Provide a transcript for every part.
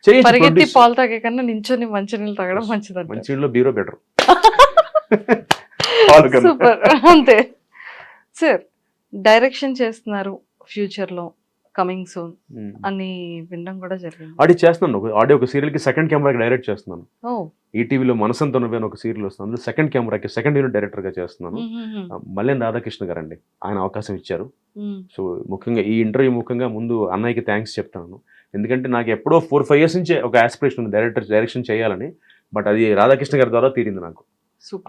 చేయొచ్చు పరిగెత్తి produce. పాలు తాగే కన్నా నించొని మంచినీళ్ళు తాగడం మంచిదంట. మంచినీళ్ళు బీరో బెటర్. పాలు కన్నా. సూపర్. అంతే సార్. డైరెక్షన్ చేస్తున్నారు ఫ్యూచర్ లో, కమింగ్ సూన్ అని వినడం కూడా జరిగింది. ఆడి చేస్తున్నాను, ఆడియో ఒక సీరియల్ కి సెకండ్ కెమెరాకి డైరెక్ట్ చేస్తున్నాను. ఓ ఈటీవీలో మనసంతో నువ్వే అని ఒక సీరియల్ వస్తుంది, అందులో సెకండ్ కెమెరాకి సెకండ్ యూనిట్ డైరెక్టర్ గా చేస్తున్నాను. మల్లెన్ రాధాకృష్ణ గారు అండి, ఆయన అవకాశం ఇచ్చారు. సో ముఖ్యంగా ఈ ఇంటర్వ్యూ ముఖ్యంగా ముందు అన్నయ్యకి థ్యాంక్స్ చెప్తాను. ఎందుకంటే నాకు ఎప్పుడో 4-5 years నుంచే ఒక ఆస్పిరేషన్ ఉంది డైరెక్షన్ చేయాలని. బట్ అది రాధాకృష్ణ గారి ద్వారా తీరింది నాకు.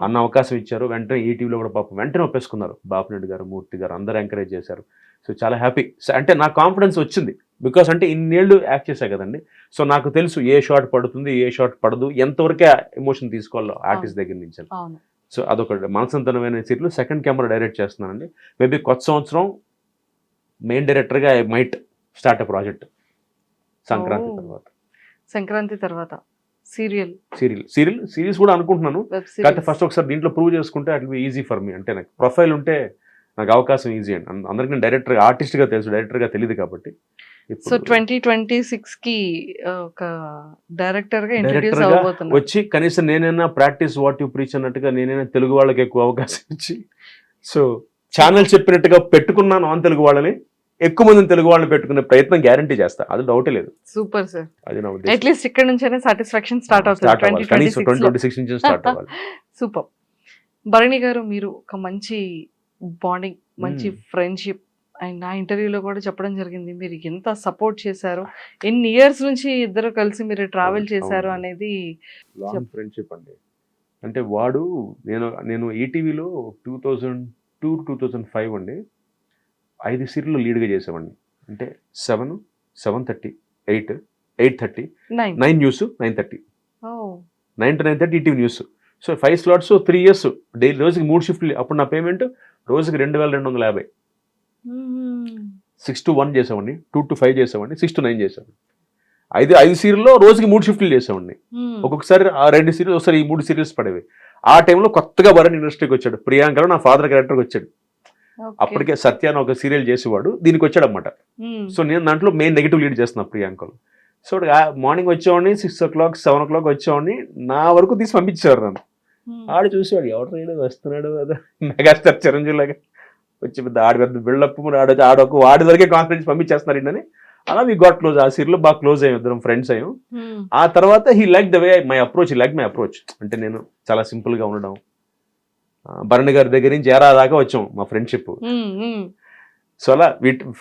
అన్న అవకాశం ఇచ్చారు, వెంటనే ఈటీవీలో కూడా పాపం వెంటనే ఒప్పేసుకున్నారు. బాపిరెడ్డి గారు, మూర్తి గారు అందరూ ఎంకరేజ్ చేశారు. సో చాలా హ్యాపీ. అంటే నాకు కాన్ఫిడెన్స్ వచ్చింది, బికాస్ అంటే ఇన్నేళ్ళు యాక్ట్ చేశా కదండి. సో నాకు తెలుసు ఏ షాట్ పడుతుంది, ఏ షాట్ పడదు, ఎంతవరకే ఎమోషన్ తీసుకోవాలో ఆర్టిస్ట్ దగ్గర నుంచి. సో అదొక మనసంతనమైన సీరియల్ సెకండ్ కెమెరా డైరెక్ట్ చేస్తున్నానండి. మేబీ కొత్త సంవత్సరం మెయిన్ డైరెక్టర్గా I might start a project Sankranti తర్వాత. సంక్రాంతి తర్వాత సిరీస్ కూడా అనుకుంటున్నాను. కాకపోతే ఫస్ట్ ఒకసారి దీంట్లో ప్రూవ్ చేసుకుంటే at be easy for me. అంటే నాకు ప్రొఫైల్ ఉంటే నాకు అవకాశం ఈజీ అండి. అందరికీ నేను డైరెక్టర్ ఆర్టిస్ట్గా తెలుసు, డైరెక్టర్గా తెలియదు కాబట్టి. సో 2026 కి ఒక డైరెక్టర్ గా ఇంట్రడ్యూస్ అవబోతున్నా. వచ్చి కనీసం నేనైనా ప్రాక్టీస్ వాట్ యు ప్రీచ్ అన్నట్టుగా నేనైనా తెలుగు వాళ్ళకి ఎక్కువ అవకాశం ఇచ్చి, సో ఛానల్ చెప్పినట్టుగా పెట్టుకున్నాను ఆన్ తెలుగు వాళ్ళని, ఎక్కువ మందిని తెలుగు వాళ్ళని పెట్టుకునే ప్రయత్నం గ్యారంటీ చేస్తా, అది డౌటే లేదు. Super sir. అది నా ఉద్దేశం. అట్లీస్ట్ ఇక్కడ నుంచైనా సాటిస్ఫాక్షన్ స్టార్ట్ అవుతుంది. 2026 నుంచి స్టార్ట్ అవ్వాలి. సూపర్. భరణి గారు, మీరు ఒక మంచి బాండింగ్, మంచి ఫ్రెండ్షిప్, అండ్ నా ఇంటర్వ్యూలో కూడా చెప్పడం జరిగింది మీరు ఎంత సపోర్ట్ చేశారు, ఎన్ని ఇయర్స్ నుంచి ఇద్దరు కలిసి మీరు ట్రావెల్ చేశారు అనేది. లాంగ్ ఫ్రెండ్షిప్ అండి. అంటే వాడు నేను ఈటీవీలో 2002-2005 అండి 5 సీరియల్లో లీడ్గా చేసేవాడిని. అంటే 7, 7:30, 8, 8:30, 9 news, 9:30, 9 to 9:30 ETV news. So 5 slots, 3 years daily, రోజుకి 3 షిఫ్ట్లు. అప్పుడు నా పేమెంట్ రోజుకి 2250. 6 to 1 చేసేవాడిని, 2 to 5 చేసేవాడిని, 6 to 9 చేసేవాడిని. 5 సీరియల్లో రోజుకి 3 షిఫ్ట్లు చేసేవాడిని. ఒక్కొక్కసారి ఆ 2 సీరియల్స్, ఒకసారి ఈ 3 సీరియల్స్ పడేవి. ఆ టైంలో కొత్తగా భరణి ఇండస్ట్రీకి వచ్చాడు. ప్రియాంకలో నా ఫాదర్ క్యారెక్టర్కి వచ్చాడు. అప్పటికే సత్యాన్ని ఒక సీరియల్ చేసేవాడు, దీనికి వచ్చాడు అనమాట. సో నేను దాంట్లో మెయిన్ నెగిటివ్ లీడ్ చేస్తున్నా ప్రియాంకలో. సో మార్నింగ్ వచ్చేవాడిని, 6 o'clock, 7 o'clock వచ్చేవాడిని. నా వరకు తీసి పంపించేవారు నన్ను. ఆడు చూసేవాడు, ఎవరు రైడు వస్తున్నాడు కదా మెగాస్టార్ చిరంజీవి లాగా వచ్చి పెద్ద బిల్డప్, వాడి వరకే కాన్ఫిడెన్స్ పంపించేస్తున్నారు అని. అలా వి గాట్ క్లోజ్. ఆ సీరియల్ బాగా క్లోజ్ అయ్యాం, ఇద్దరం ఫ్రెండ్స్ అయ్యాం. ఆ తర్వాత he like the way my approach, అంటే నేను చాలా సింపుల్ గా ఉండడం. భరణి గారి దగ్గర నుంచి ఏరా దాకా వచ్చాం మా ఫ్రెండ్షిప్. సో అలా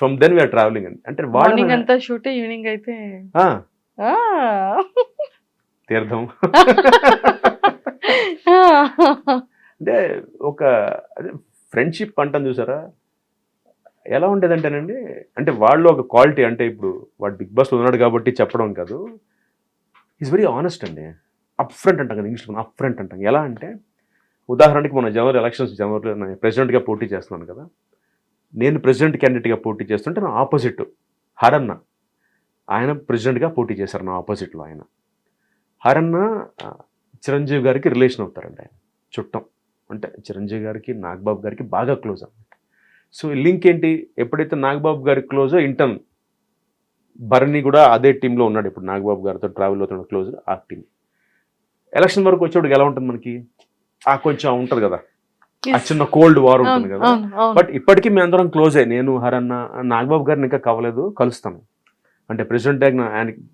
ఫ్రమ్ దెన్ వీఆర్ ట్రావెలింగ్ అండి. అంటే మార్నింగ్ అంతా షూట్, ఈవినింగ్ అయితే తీర్థం. అంటే ఒక ఫ్రెండ్షిప్ అంటాను చూసారా, ఎలా ఉండేదంటేనండి, అంటే వాళ్ళు ఒక క్వాలిటీ, అంటే ఇప్పుడు వాడు బిగ్ బాస్లో ఉన్నాడు కాబట్టి చెప్పడం కాదు, ఈజ్ వెరీ ఆనెస్ట్ అండి. అప్ ఫ్రంట్ అంటాం కదా ఇంగ్లీష్లో, అప్ ఫ్రంట్ అంటాం. ఎలా అంటే ఉదాహరణకి మన జనవరి ఎలక్షన్స్, జనవరిలో నేను ప్రెసిడెంట్గా పోటీ చేస్తున్నాను కదా, నేను ప్రెసిడెంట్ క్యాండిడేట్గా పోటీ చేస్తుంటే నా ఆపోజిట్ హరన్న, ఆయన ప్రెసిడెంట్గా పోటీ చేశారు నా ఆపోజిట్లో. ఆయన హరన్న చిరంజీవి గారికి రిలేషన్ అవుతారండి, ఆయన చుట్టం. అంటే చిరంజీవి గారికి నాగబాబు గారికి బాగా క్లోజ్ అన్నమాట. సో లింక్ ఏంటి, ఎప్పుడైతే నాగబాబు గారికి క్లోజో ఇంటర్న్ భరణి కూడా అదే టీంలో ఉన్నాడు. ఇప్పుడు నాగబాబు గారితో ట్రావెల్ అవుతున్న క్లోజ్ ఆ టీం. ఎలక్షన్ వరకు వచ్చేవాడికి ఎలా ఉంటుంది మనకి, కొంచెం ఉంటుంది కదా, ఆ చిన్న కోల్డ్ వార్ ఉంటుంది కదా. బట్ ఇప్పటికీ మేము అందరం క్లోజ్ అయ్యి, నేను హరన్న, నాగబాబు గారిని ఇంకా కలవలేదు, కలుస్తాను. అంటే ప్రెసిడెంట్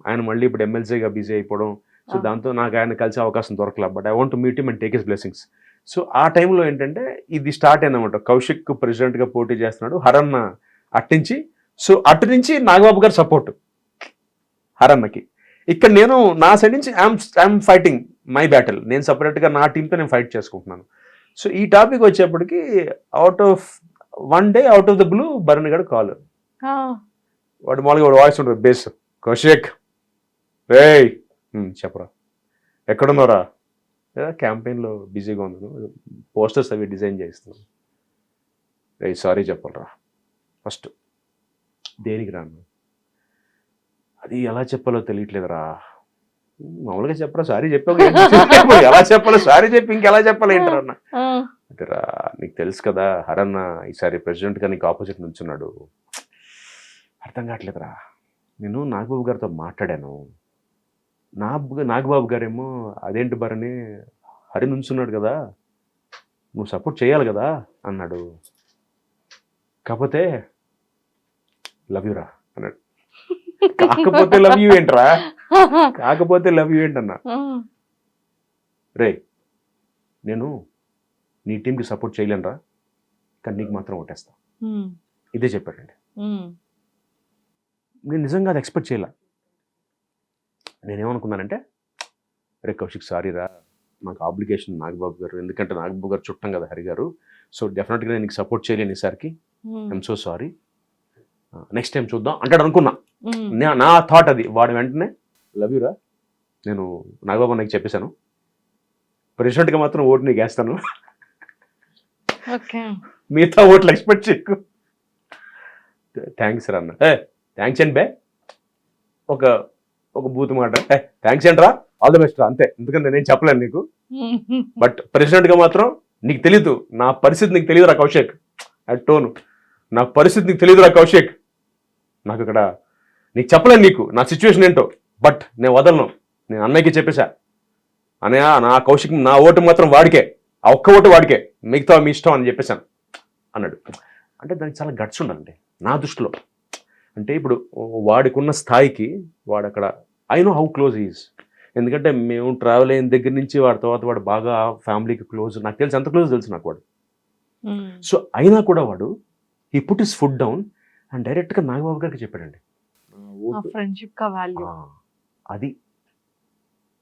ఆయన మళ్ళీ ఇప్పుడు ఎమ్మెల్సీగా బిజీ అయిపోవడం, సో దాంతో నాకు ఆయన కలిసే అవకాశం దొరకలేదు. But I want to meet him and take his blessings. So ఆ టైంలో ఏంటంటే ఇది స్టార్ట్ అయిందన్నమాట. కౌశిక్ ప్రెసిడెంట్గా పోటీ చేస్తున్నాడు, హరన్న అట్టించి. సో అటు నుంచి నాగబాబు గారు సపోర్ట్ హరన్నకి. ఇక్కడ నేను నా సైడ్ నుంచి ఐఎమ్ ఫైటింగ్ మై బ్యాటిల్, నేను సపరేట్గా నా టీంతో నేను ఫైట్ చేసుకుంటున్నాను. సో ఈ టాపిక్ వచ్చేప్పటికి out of the blue Bharani garu call. వాడు మామూలుగా వాయిస్ ఉంటుంది బేస్, కౌశిక్ రే చెప్పరా ఎక్కడున్నారా, క్యాంపెయిన్లో బిజీగా ఉన్నాను, పోస్టర్స్ అవి డిజైన్ చేస్తున్నాను. రే సారీ చెప్పరా ఫస్ట్, దేనికి రాను, అది ఎలా చెప్పాలో తెలియట్లేదురా, మామూలుగా చెప్పరా, సారీ చెప్పావు, ఎలా చెప్పాలో సారీ చెప్పి ఇంకెలా చెప్పాలి ఏంటరా అన్న. అంటేరా నీకు తెలుసు కదా హరన్న ఈసారి ప్రెసిడెంట్గా నీకు ఆపోజిట్ నుంచున్నాడు, అర్థం కావట్లేదురా, నేను నాగబాబు గారితో మాట్లాడాను, నాగబాబు గారేమో అదేంటి భరణి హరి నుంచున్నాడు కదా నువ్వు సపోర్ట్ చేయాలి కదా అన్నాడు. కాకపోతే లవ్ యూరా అన్నాడు. కాకపోతే లవ్ యూ ఏంట్రా, కాకపోతే లవ్ యూ ఏంటన్నా. రే నేను నీ టీంకి సపోర్ట్ చేయలేనురా, కానీ నీకు మాత్రం ఓటేస్తా, ఇదే చెప్పాడండి. నేను నిజంగా అది ఎక్స్పెక్ట్ చేయలే. నేనేమనుకున్నానంటే రే కౌశిక్ సారీ రా, నాకు ఆబ్లిగేషన్ నాగబాబు గారు, ఎందుకంటే నాగబాబు గారు చుట్టం కదా హరి గారు, సో డెఫినెట్గా నేను నీకు సపోర్ట్ చేయలేను ఈసారికి, I'm so sorry, next time చూద్దాం అంటాడు అనుకున్నా. నా థాట్ అది. వాడు వెంటనే లవ్ యూరా, నేను నాగబాబు నాకు చెప్పేశాను, ప్రెసిడెంట్గా మాత్రం ఓటు నీకు వేస్తాను, మిగతా ఓట్లు ఎక్స్పెక్ట్ చేయకు. థ్యాంక్స్ రా అన్న. థ్యాంక్స్ అండి బే, ఒక ఒక బూత్ మాట, థ్యాంక్స్ ఏంట్రా, ఆల్ ది బెస్ట్ రా, అంతే. ఎందుకంటే నేనేం చెప్పలేను నీకు, బట్ ప్రెసిడెంట్గా మాత్రం నీకు తెలీదు నా పరిస్థితి, నీకు తెలియదురా కౌశిక్, అట్ టోను నా పరిస్థితి నీకు తెలియదురా కౌశిక్, నాకు ఇక్కడ నీకు చెప్పలేను నీకు నా సిచ్యువేషన్ ఏంటో, బట్ నేను వదలను, నేను అన్నయ్యకి చెప్పేశా, అన్నయ్య నా కౌశిక్ నా ఓటు మాత్రం వాడికే, ఆ ఒక్క ఓటు వాడికే, మిగతా మీ ఇష్టం అని చెప్పేశాను అన్నాడు. అంటే దానికి చాలా గట్స్ ఉండాలండి నా దృష్టిలో. అంటే ఇప్పుడు వాడికున్న స్థాయికి వాడు అక్కడ, I know how close is, ఎందుకంటే మేము ట్రావెల్ అయిన దగ్గర నుంచి వాడి తర్వాత వాడు బాగా ఫ్యామిలీకి క్లోజ్, నాకు తెలుసు ఎంత క్లోజ్ తెలుసు నాకు వాడు. సో అయినా కూడా వాడు ఈ put is food down and డైరెక్ట్గా నాగబాబు గారికి చెప్పాడండి. అది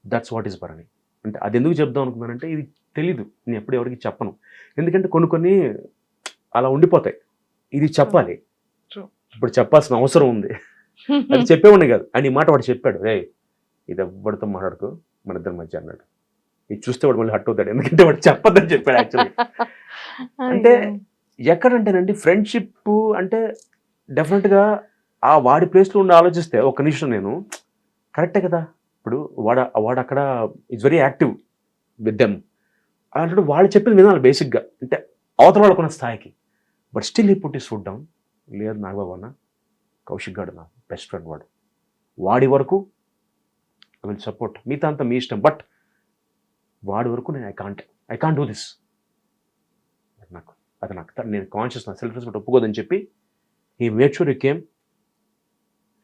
దట్స్ వాట్ ఈస్ భరణి అంటే. అది ఎందుకు చెప్దాం అనుకున్నానంటే ఇది తెలీదు, నేను ఎప్పుడు ఎవరికి చెప్పను, ఎందుకంటే కొన్ని అలా ఉండిపోతాయి, ఇది చెప్పాలి, ఇప్పుడు చెప్పాల్సిన అవసరం ఉంది. అది చెప్పేవాడిని కాదు, అని ఈ మాట వాడు చెప్పాడు, రే ఇది ఎవరితో మాట్లాడుకో మన ఇద్దరి మధ్య అన్నాడు. ఇది చూస్తే వాడు మళ్ళీ హట్ అవుతాడు, ఎందుకంటే వాడు చెప్పొద్దని చెప్పాడు యాక్చువల్లీ. అంటే ఎక్కడంటేనండి ఫ్రెండ్షిప్ అంటే డెఫినెట్గా ఆ వాడి ప్లేస్లో ఉండి ఆలోచిస్తే ఒక నిమిషం నేను కరెక్టే కదా, ఇప్పుడు వాడు అక్కడ it's very active with them, అలాంటి వాళ్ళు చెప్పింది వినాలి బేసిక్గా, అంటే అవతల వాళ్ళకున్న స్థాయికి. బట్ స్టిల్ ఈ పుట్ ఇస్ ఫుడ్ డౌన్, లేదు నాగబాబు అన్న కౌశిక్ గాడు నా బెస్ట్ ఫ్రెండ్, వాడి వరకు ఐ విల్ సపోర్ట్, మిగతా అంతా మీ ఇష్టం, బట్ వాడి వరకు నేను ఐ కాంట్ డూ దిస్, నాకు అది నేను కాన్షియస్ నా సెల్ఫ్ రెస్పెక్ట్ ఒప్పుకోదని చెప్పి ఈ make sure you came.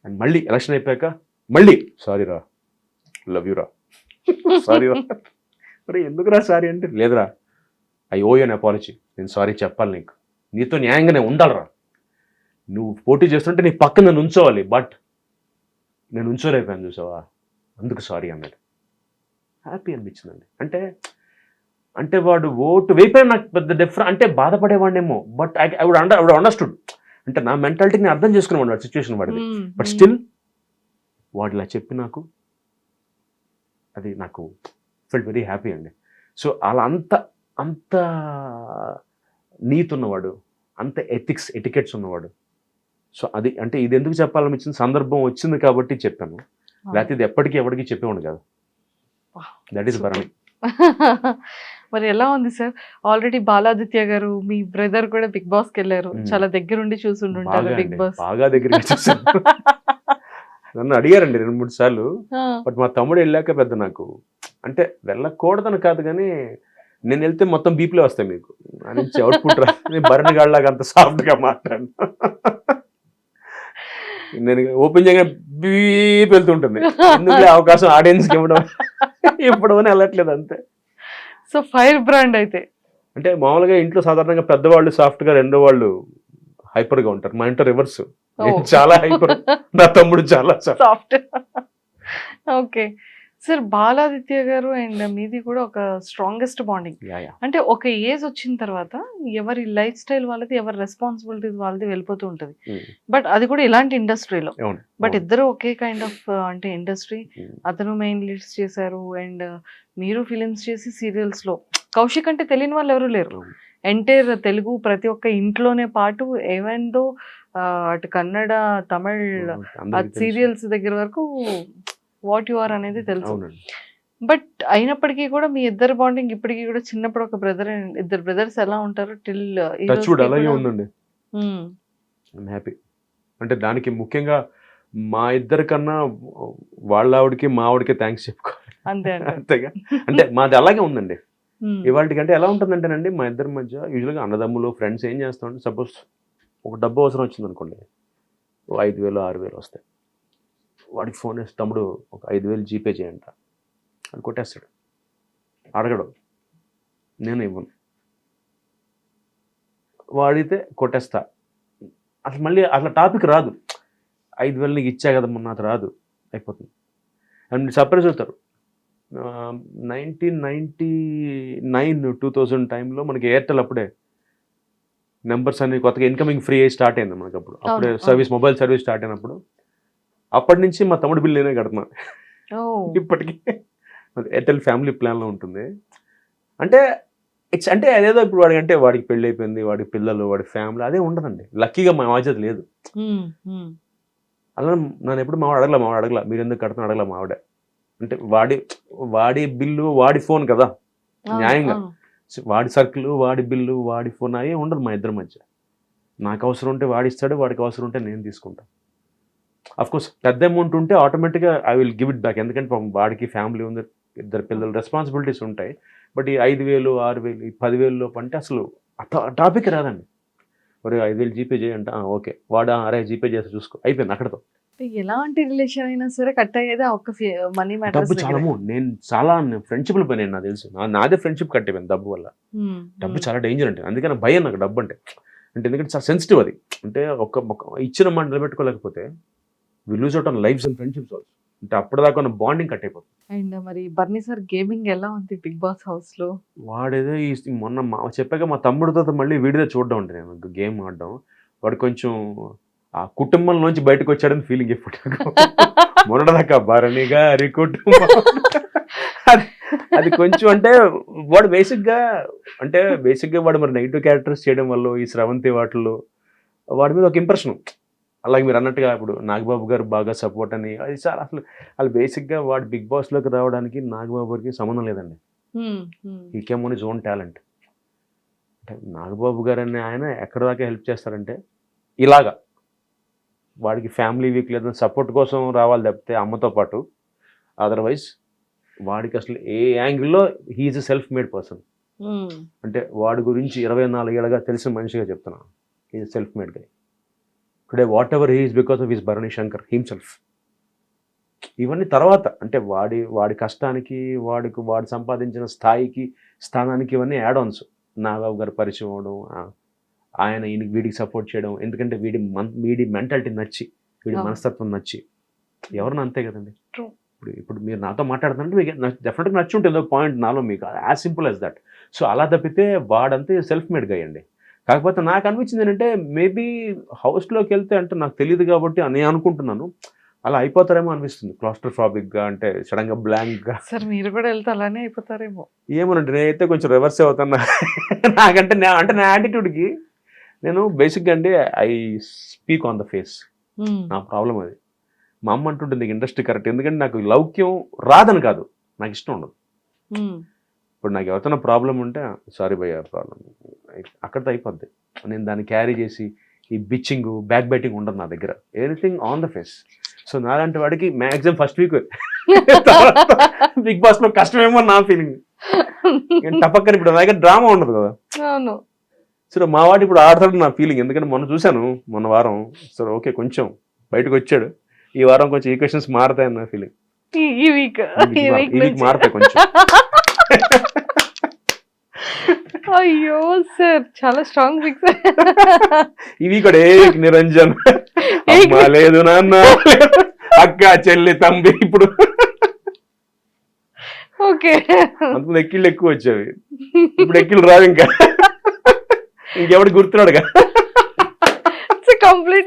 And మళ్ళీ ఎలక్షన్ అయిపోయాక మళ్ళీ సారీ రా, లవ్ యూ రా, సారీ రా, మరి ఎందుకురా సారీ అంటే, లేదురా I owe you an apology, నేను సారీ చెప్పాలి, నీతో న్యాయంగానే ఉండాలిరా, నువ్వు పోటీ చేస్తుంటే నీ పక్కన నుంచోవాలి, బట్ నేను ఉంచోలేకపోయాను చూసావా, అందుకు సారీ అన్నాడు. హ్యాపీ అనిపించిందండి. అంటే వాడు ఓటు వేయిపోయిన నాకు పెద్ద డిఫరెంట్, అంటే బాధపడేవాడినేమో, బట్ ఐ వుడ్ అండర్స్టూడ్, అంటే నా మెంటాలిటీని అర్థం చేసుకునేవాడు వాడు సిచ్యువేషన్ వాడిది, బట్ స్టిల్ వాడు ఇలా చెప్పి నాకు అది నాకు ఫెల్ట్ వెరీ హ్యాపీ అండి. సో అలా అంత నీతి ఉన్నవాడు, అంత ఎటికెట్స్ ఉన్నవాడు. సో అది అంటే ఇది ఎందుకు చెప్పాలనిపించింది, సందర్భం వచ్చింది కాబట్టి చెప్పాను, లేకపోతే ఇది ఎప్పటికీ ఎవరికి చెప్పేవాడు కాదు. That is Bharani. మరి ఎలా ఉంది సార్, ఆల్రెడీ బాలాదిత్య గారు మీ బ్రదర్ కూడా బిగ్ బాస్ కి వెళ్ళారు, చాలా దగ్గరుండి చూసుంటారు బిగ్ బాస్, బాగా దగ్గర చూసాను. నన్ను అడిగారండి 2-3 సార్లు, బట్ మా తమ్ముడు వెళ్ళాక పెద్ద నాకు అంటే వెళ్ళకూడదని కాదు, కానీ నేను వెళ్తే మొత్తం బీపీలో వస్తాయి మీకు అని అవుట్పుట్ రా, నేను భరణి గాడిలాగా అంత సాఫ్ట్గా మాట్లాడు, నేను ఓపెన్ చేయగా బీప్ వెళ్తుంటుంది, ఎందుకు అవకాశం ఆడియన్స్కి ఇవ్వడం అని వెళ్ళట్లేదు అంతే. సో ఫైర్ బ్రాండ్ అయితే అంటే మామూలుగా ఇంట్లో సాధారణంగా పెద్దవాళ్ళు సాఫ్ట్గా, రెండో వాళ్ళు హైపర్గా ఉంటారు, మా ఇంట్లో రివర్స్, చాలా హైపర్, నా తమ్ముడు చాలా సాఫ్ట్. ఓకే సార్, బాలాదిత్య గారు అండ్ మీది కూడా ఒక స్ట్రాంగెస్ట్ బాండింగ్, అంటే ఒక ఏజ్ వచ్చిన తర్వాత ఎవరి లైఫ్ స్టైల్ వాళ్ళది, ఎవరి రెస్పాన్సిబిలిటీస్ వాళ్ళది వెళ్ళిపోతూ ఉంటుంది, బట్ అది కూడా ఇలాంటి ఇండస్ట్రీలో, బట్ ఇద్దరు ఒకే కైండ్ ఆఫ్ అంటే ఇండస్ట్రీ, అతను మెయిన్ లీడ్స్ చేశారు అండ్ మీరు ఫిలిమ్స్ చేసి సీరియల్స్ లో, కౌశిక్ అంటే తెలియని వాళ్ళు ఎవరు లేరు, ఎంటైర్ తెలుగు ప్రతి ఒక్క ఇంట్లోనే పాటు, ఏవెందో అటు కన్నడ, తమిళ్ సీరియల్స్ దగ్గర వరకు వాట్ యు ఆర్ అనేది తెలుసు, బట్ అయినప్పటికీ కూడా మీ ఇద్దరు బాండింగ్ ఇప్పటికీ కూడా, చిన్నప్పుడు ఒక బ్రదర్ ఇద్దరు బ్రదర్స్ ఎలా ఉంటారు టిల్ అలాగే ఉందండి. హ్యాపీ అంటే దానికి ముఖ్యంగా మా ఇద్దరి కన్నా వాళ్ళ ఆవిడకి మా ఆవిడకి థ్యాంక్స్ చెప్పుకోవాలి. అంతే అంతే. అంతేగా. అంటే మాది అలాగే ఉందండి. ఉమ్, ఇవాళకంటే ఎలా ఉంటుందంటేనండి, మా ఇద్దరి మధ్య యూజువల్గా అన్నదమ్ములు ఫ్రెండ్స్ ఏం చేస్తామంటే, సపోజ్ ఒక డబ్బు అవసరం వచ్చింది అనుకోండి, 5,000 6,000 వస్తాయి. వాడికి ఫోన్ వేసి, తమ్ముడు ఒక 5,000 జీపే చేయంట అని కొట్టేస్తాడు. అడగడు, నేను ఇవ్వను. వాడితే కొట్టేస్తా. అసలు మళ్ళీ అట్లా టాపిక్ రాదు. 5,000 నీకు ఇచ్చా కదా మొన్న, అది రాదు, అయిపోతుంది. అండ్ సర్ప్రైజ్ అవుతారు. 1999 2000 టైంలో మనకి ఎయిర్టెల్ అప్పుడే నెంబర్స్ అన్ని కొత్తగా ఇన్కమింగ్ ఫ్రీ అయ్యి స్టార్ట్ అయింది మనకి. అప్పుడే అవును, సర్వీస్, మొబైల్ సర్వీస్ స్టార్ట్ అయినప్పుడు అప్పటి నుంచి మా తమ్ముడు బిల్లు నేనే కడుతున్నా ఓ, ఇప్పటికీ. ఎయిర్టెల్ ఫ్యామిలీ ప్లాన్లో ఉంటుంది. అంటే ఇట్స్ అంటే అదేదో ఇప్పుడు వాడికి అంటే వాడికి పెళ్ళి అయిపోయింది, వాడి పిల్లలు, వాడి ఫ్యామిలీ, అదే ఉండదండి. లక్కీగా మా బాధ్యత లేదు. ఉమ్, ఉమ్, అలా నన్ను ఎప్పుడు మావాడు అడగల మీరు ఎందుకు కడుతున్నా అడగల మావాడే. అంటే వాడి బిల్లు వాడి ఫోన్ కదా, అవును, న్యాయంగా. అవును. వాడి సర్కిల్, వాడి బిల్లు, వాడి ఫోన్ అయ్యే ఉండదు మా ఇద్దరి మధ్య. నాకు అవసరం ఉంటే వాడి ఇస్తాడు, వాడికి అవసరం ఉంటే నేను తీసుకుంటాను. కోర్స్ పెద్ద అమౌంట్ ఉంటే ఆటోమేటిక్గా I will give it back. ఎందుకంటే పాపం వాడికి ఫ్యామిలీ ఉంది, ఇద్దరు పిల్లలు, రెస్పాన్సిబిలిటీస్ ఉంటాయి. బట్ ఈ 5,000 6,000 ఈ 10,000 లోపు అంటే అసలు టాపిక్ రాదండి. మరి 5,000 జీపే చేయంట, ఓకే. వాడు అరే జీపే చేసి చూసుకో, అయిపోయింది అక్కడతో. ఎలాంటి రిలేషన్ అయినా సరే కట్ అయ్యేది ఆ ఒక్క మనీ డబ్బు మ్యాటర్స్ చాలా నేను చాలా ఫ్రెండ్షిప్లు పోయినాయి నాకు తెలుసు. నాదే ఫ్రెండ్షిప్ కట్ అయిపోయింది డబ్బు వల్ల. డబ్బు చాలా డేంజర్ అంటే, అందుకని భయం నాకు డబ్బు అంటే. ఎందుకంటే చాలా సెన్సిటివ్ అది. అంటే ఒక ఇచ్చిన మాట నిలబెట్టుకోలేకపోతే we lose out on lives and friendships also. అంటే అప్పటిదాకా ఉన్న బాండింగ్ కట్ అయిపోతుంది. అండ్ మరి బర్నీ సార్ గేమింగ్ ఎలా ఉంది బిగ్ బాస్ హౌస్ లో? వాడేదో మొన్న చెప్పాక మా తమ్ముడితో మళ్ళీ వీడియో చూడడం అంటే, నేను గేమ్ ఆడడం. వాడు కొంచెం ఆ కుటుంబంలోంచి బయటకు వచ్చాడని ఫీలింగ్ ఎప్పుడు. మొన్నదాకా భరణిగా అరి కుటుంబం అది కొంచెం అంటే వాడు బేసిక్గా వాడు మరి నెగిటివ్ క్యారెక్టర్స్ చేయడం వల్ల ఈ స్రవంతి వాటిల్లో వాడి మీద ఒక ఇంప్రెషన్. అలాగే మీరు అన్నట్టుగా ఇప్పుడు నాగబాబు గారు బాగా సపోర్ట్ అని, అది చాలా అసలు బేసిక్గా వాడు బిగ్ బాస్లోకి రావడానికి నాగబాబు గారికి సంబంధం లేదండి. ఈ came own his own talent. అంటే నాగబాబు గారు అనే ఆయన ఎక్కడ దాకా హెల్ప్ చేస్తారంటే, ఇలాగా వాడికి ఫ్యామిలీ వీక్ లేదా సపోర్ట్ కోసం రావాలి తప్పితే అమ్మతో పాటు, అదర్వైజ్ వాడికి అసలు ఏ యాంగిల్లో he is a self made person. అంటే వాడి గురించి 24 ఏళ్ళగా తెలిసిన మనిషిగా చెప్తున్నాను. He is self made guy. Today whatever he is because of his Bharani Shankar himself. ఇవన్నీ తర్వాత అంటే వాడి కష్టానికి, వాడు సంపాదించిన స్థాయికి, స్థానానికి ఇవన్నీ యాడ్ ఆన్స్. నాగబాబు గారు పరిచయం అవడం, ఆయన వీడికి సపోర్ట్ చేయడం. ఎందుకంటే వీడి మెంటాలిటీ నచ్చి, వీడి మనస్తత్వం నచ్చి, ఎవరిని అంతే కదండి. ఇప్పుడు మీరు నాతో మాట్లాడుతుంటే మీకు డెఫినెట్గా నచ్చి ఉంటుంది పాయింట్ నాలో, మీకు as simple as that. So అలా తప్పితే వాడంతే సెల్ఫ్ మేడ్ గా అండి. కాకపోతే నాకు అనిపించింది ఏంటంటే, మేబీ హౌస్లోకి వెళ్తే అంటే నాకు తెలియదు కాబట్టి నేను అనుకుంటున్నాను, అలా అయిపోతారేమో అనిపిస్తుంది. క్లాస్ట్రోఫాబిక్గా, అంటే సడన్గా బ్లాంక్గా. సార్ మీరు కూడా వెళ్తే అలానే అయిపోతారేమో. ఏమోనండి, నేనైతే కొంచెం రివర్స్ అవుతున్నా. నాకంటే నా యాటిట్యూడ్కి నేను బేసిక్గా అండి I speak on the face. నా ప్రాబ్లం అది. మా అమ్మ అంటుంటుంది నీకు ఇండస్ట్రీ కరెక్ట్, ఎందుకంటే నాకు లౌక్యం రాదని కాదు, నాకు ఇష్టం ఉండదు. ఇప్పుడు నాకు ఎవరితో ప్రాబ్లం ఉంటే సారీ భయ్య ప్రాబ్లం, అక్కడితో అయిపోద్ది. నేను దాన్ని క్యారీ చేసి ఈ బిచ్చింగ్, బ్యాక్ బైటింగ్ ఉండదు నా దగ్గర. Anything on the face. So నాలాంటి వాడికి maximum first week Bigg Boss లో కష్టమేమో నా ఫీలింగ్. టపక్కన ఇప్పుడు నా దగ్గర డ్రామా ఉండదు కదా. అవును. సో మా వాడు ఇప్పుడు ఆడతాడు నా ఫీలింగ్. ఎందుకంటే చూశాను మొన్న వారం. సో ఓకే కొంచెం బయటకు వచ్చాడు. ఈ వారం కొంచెం ఈక్వేషన్స్ మారుతాయని నా ఫీలింగ్. ఈ వీక్ మారుతాయి కొంచెం. అయ్యో సార్, చాలా స్ట్రాంగ్ ఫిక్స్. ఇవి కూడా నిరంజన్ లేదు నాన్న, అక్క చెల్లి తంబి. ఇప్పుడు ఓకే, అంతకుముందు ఎక్కిళ్ళు ఎక్కువ వచ్చేవి, ఇప్పుడు ఎక్కిళ్ళు రావు. ఇంకా ఇంకెవడు గుర్తున్నాడుగా. కంప్లీట్